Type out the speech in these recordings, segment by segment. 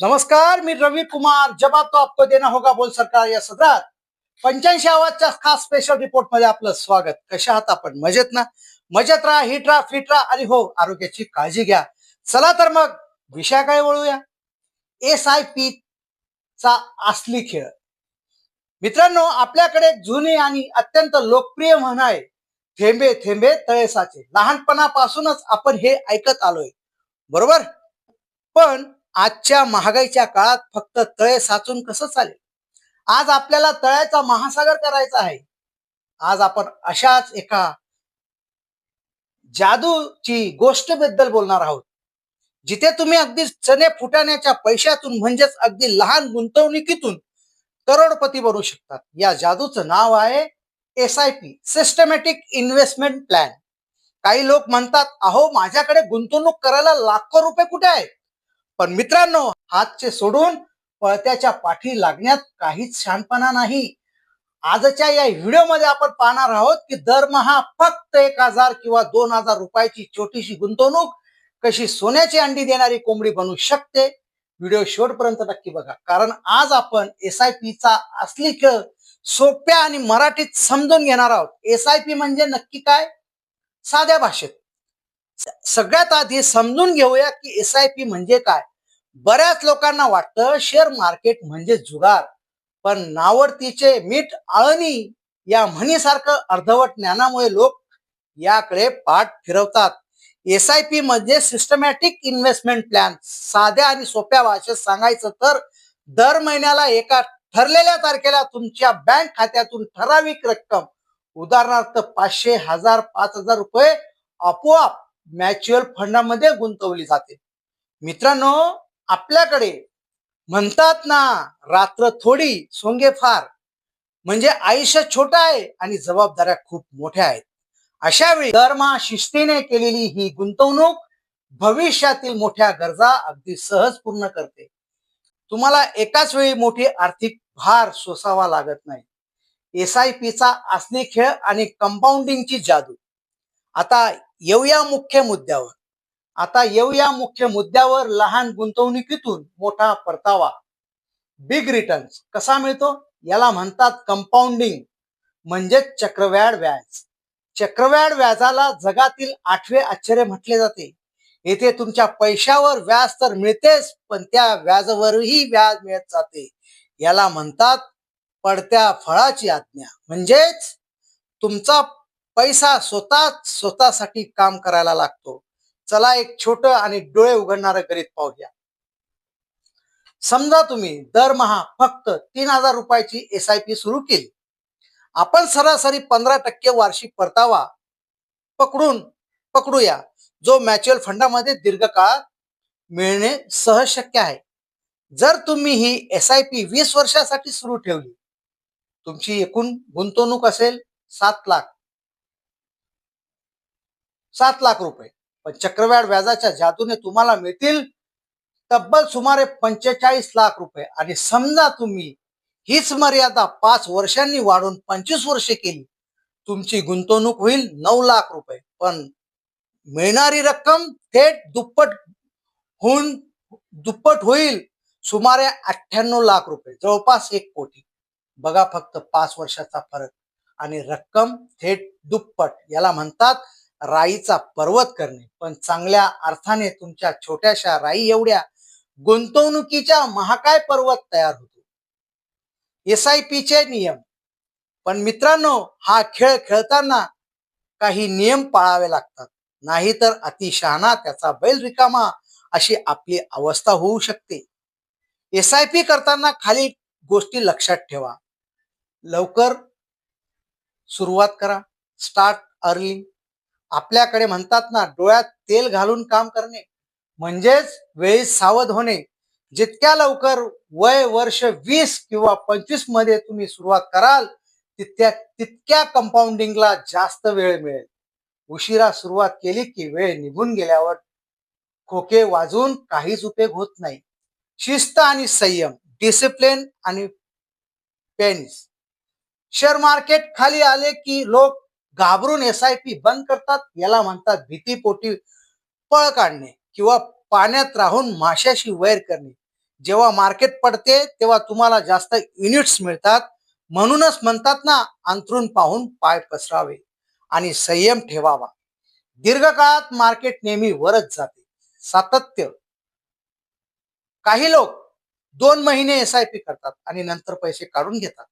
नमस्कार, मी रवि कुमार. जवाब तो आपको देना होगा बोल सरकार या सदरात 85 आवाजच्या खास स्पेशल रिपोर्ट मध्ये आपलं स्वागत. कशा आहात आपण? मजेत ना? मजेत राहा, हिट राहा, फिट राहा आणि हो, आरोग्याची काळजी घ्या. चला तर मग विषयाकडे वळूया. SIP चा असली खेळ. मित्रांनो, आपल्याकडे एक जुनी आणि अत्यंत लोकप्रिय म्हण आहे, थेंबे थेंबे तळे साचे. लहानपणापासूनच आपण हे ऐकत आलोय, बरोबर? पण आजच्या महागाईच्या काळात फक्त तळे साचून कसं चालेल? आज आपल्याला तळ्याचा महासागर करायचा आहे. आज आपण अशाच एका जादूची गोष्ट बद्दल बोलणार आहोत, जिथे तुम्ही अगदी चणे फुटाण्याच्या पैशातून म्हणजेच अगदी लहान गुंतवणुकीतून करोडपती बनू शकतात. या जादूचं नाव आहे SIP, सिस्टमॅटिक इन्व्हेस्टमेंट प्लॅन. काही लोक म्हणतात, अहो माझ्याकडे गुंतवणूक करायला लाखो रुपये कुठे आहेत? पण मित्रांनो, हातचे सोडून पळत्याच्या पाठी लागण्यात काहीच शहाणपणा नाही. आजच्या या व्हिडिओमध्ये आपण पाहणार आहोत की दरमहा फक्त 1,000 किंवा 2,000 रुपयाची छोटीशी गुंतवणूक कशी सोन्याची अंडी देणारी कोंबडी बनू शकते. व्हिडिओ शेवटपर्यंत नक्की बघा, कारण आज आपण SIP चा असली खेळ सोप्या आणि मराठीत समजून घेणार आहोत. SIP म्हणजे नक्की काय? साध्या भाषेत सगळ्यात आधी समजून घेऊया की SIP म्हणजे काय. बऱ्याच लोकांना वाटतं शेअर मार्केट म्हणजे जुगार, पण नावडतीचे मीठ आळणी या म्हणीसारखं अर्धवट ज्ञानामुळे लोक याकडे पाठ फिरवतात. SIP म्हणजे सिस्टमॅटिक इन्व्हेस्टमेंट प्लॅन. साध्या आणि सोप्या भाषेत सांगायचं तर दर महिन्याला एका ठरलेल्या तारखेला तुमच्या बँक खात्यातून ठराविक रक्कम, उदाहरणार्थ 500, 1000, 5000 रुपये आपोआप म्युच्युअल फंडामध्ये गुंतवली जाते. मित्रांनो, आपल्याकडे म्हणतात ना, रात्र थोडी सोंगे फार. म्हणजे आयुष्य छोटं आहे आणि जबाबदाऱ्या खूप मोठ्या आहेत. अशा वेळी दरमहा शिस्तीने केलेली ही गुंतवणूक भविष्यातील मोठ्या गरजा अगदी सहज पूर्ण करते. तुम्हाला एकाच वेळी मोठी आर्थिक भार सोसावा लागत नाही. SIP चा असली खेळ आणि कंपाऊंडिंगची जादू. आता येऊया मुख्य मुद्द्यावर. लहान गुंतवणुकीतून मोठा परतावा, बिग रिटर्न्स कसा मिळतो? याला म्हणतात कंपाऊंडिंग, म्हणजे चक्रवाढ व्याज. चक्रवाढ व्याजाला जगातील 8वे आश्चर्य म्हटले जाते. येथे तुमच्या पैशावर व्याज तर मिळतेच, पण त्या व्याजावरही व्याज मिळत जाते. याला म्हणतात पडत्या फळाची आज्ञा. म्हणजेच तुमचा पैसा स्वतःसाठी काम करायला लागतो. चला एक छोटं आणि डोळे उघडणारं गणित पाहूया. समजा तुम्ही दरमहा फक्त 3,000 रुपयाची SIP सुरू केली. आपण सरासरी 15% वार्षिक परतावा पकडूया, जो म्युच्युअल फंडामध्ये दीर्घकाळ मिळणे सहज शक्य आहे. जर तुम्ही ही SIP 20 वर्षासाठी सुरू ठेवली, तुमची एकूण गुंतवणूक असेल 7 लाख रुपये. पण चक्रवाढ व्याजाच्या जादूने तुम्हाला मिळतील तब्बल सुमारे 45 लाख रुपये. आणि समजा तुम्ही हीच मर्यादा 5 वर्षांनी वाढून 25 वर्षे केली, तुमची गुंतवणूक होईल 9 लाख रुपये. पण मिळणारी रक्कम थेट दुप्पट होईल, सुमारे 98 लाख रुपये, जवळपास 1 कोटी. बघा फक्त 5 वर्षाचा फरक आणि रक्कम थेट दुप्पट. याला म्हणतात राईचा पर्वत करणे. पण चांगल्या अर्थाने तुमच्या छोट्याशा राई एवढ्या गुंतवणुकीच्या महाकाय पर्वत तयार होतो. SIP चे नियम. पण मित्रांनो, हा खेळ खेळताना काही नियम पाळावे लागतात, नाहीतर अतिशहाणा त्याचा बैल रिकामा अशी आपली अवस्था होऊ शकते. SIP करताना खाली गोष्टी लक्षात ठेवा. लवकर सुरुवात करा, स्टार्ट अर्ली. आपल्याकडे म्हणतात ना, डोळ्यात तेल घालून काम करणे, म्हणजेच वेळी सावध होणे. जितक्या लवकर वय वर्ष 20 किंवा 25 मध्ये तुम्ही सुरुवात कराल, तितक्या कंपाऊंडिंगला जास्त वेळ मिळेल. उशिरा सुरुवात केली की वेळ निघून गेल्यावर खोके वाजून काहीच उपयोग होत नाही. शिस्त आणि संयम, डिसिप्लिन आणि पेनिस. शेअर मार्केट खाली आले की लोक घाबरून SIP बंद करतात. याला म्हणतात भीतीपोटी पळ काढणे किंवा पाण्यात राहून माशाशी वैर करणे. जेव्हा मार्केट पडते तेव्हा तुम्हाला जास्त युनिट्स मिळतात. म्हणूनच म्हणतात ना, अंथरूण पाहून पाय पसरावे आणि संयम ठेवावा. दीर्घकाळात मार्केट नेहमी वरच जाते. सातत्य. काही लोक 2 महिने SIP करतात आणि नंतर पैसे काढून घेतात.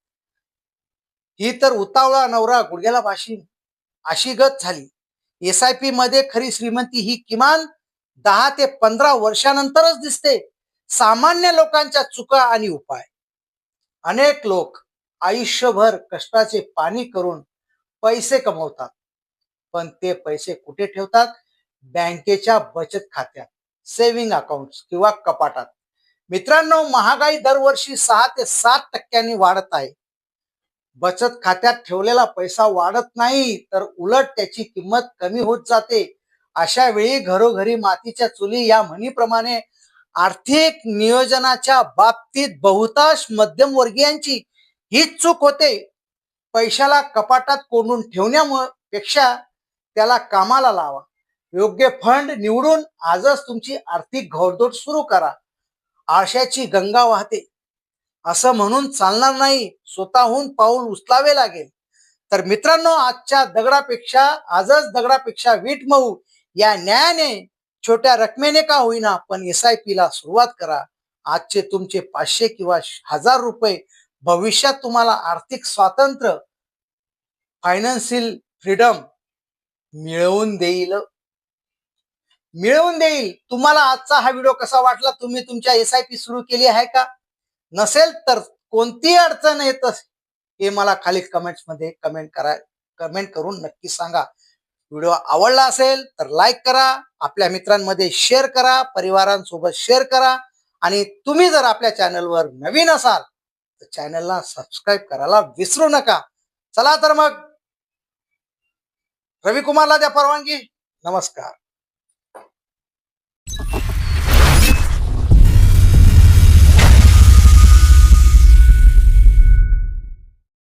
ही तर उतावळा नवरा गुडघ्याला भाशी अशी गत झाली. SIP मध्ये खरी श्रीमंती ही किमान 10 ते 15 वर्षानंतरच दिसते. सामान्य लोकांच्या चुका आणि उपाय. अनेक लोक आयुष्यभर कष्टाचे पाणी करून पैसे कमवतात, पण ते पैसे कुठे ठेवतात? बँकेच्या बचत खात्यात, सेव्हिंग अकाउंट किंवा कपाटात. मित्रांनो, महागाई दरवर्षी 6 ते 7% वाढत आहे. बचत खात्यात ठेवलेला पैसा वाढत नाही, तर उलट त्याची किंमत कमी होत जाते. अशा वेळी घरोघरी मातीच्या चुली या म्हणीप्रमाणे आर्थिक नियोजनाच्या बाबतीत बहुतांश मध्यमवर्गीयांची हीच चूक होते. पैशाला कपाटात कोंडून ठेवण्यापेक्षा त्याला कामाला लावा. योग्य फंड निवडून आजच तुमची आर्थिक घोडदौड सुरू करा. आळशाची गंगा वाहते असं म्हणून चालणार नाही, स्वतःहून पाऊल उचलावे लागेल. तर मित्रांनो, आजच दगडापेक्षा वीट मऊ या न्यायाने छोट्या रकमेने का होईना पण SIP ला सुरुवात करा. आजचे तुमचे 500 किंवा 1000 रुपये भविष्यात तुम्हाला आर्थिक स्वातंत्र्य, फायनान्शियल फ्रीडम मिळवून देईल. तुम्हाला आजचा हा व्हिडिओ कसा वाटला? तुम्ही तुमच्या SIP सुरू केली आहे का? नसेल तर कोणती अडचण येत हे मला खाली मध्ये कमेंट करून नक्की सांगा. व्हिडिओ आवडला असेल तर लाईक करा, आपल्या मित्रांमध्ये शेअर करा, परिवारांसोबत शेअर करा आणि तुम्ही जर आपल्या चॅनलवर नवीन असाल तर चॅनलला सबस्क्राईब करायला विसरू नका. चला तर मग, रविकुमारला द्या परवानगी. नमस्कार.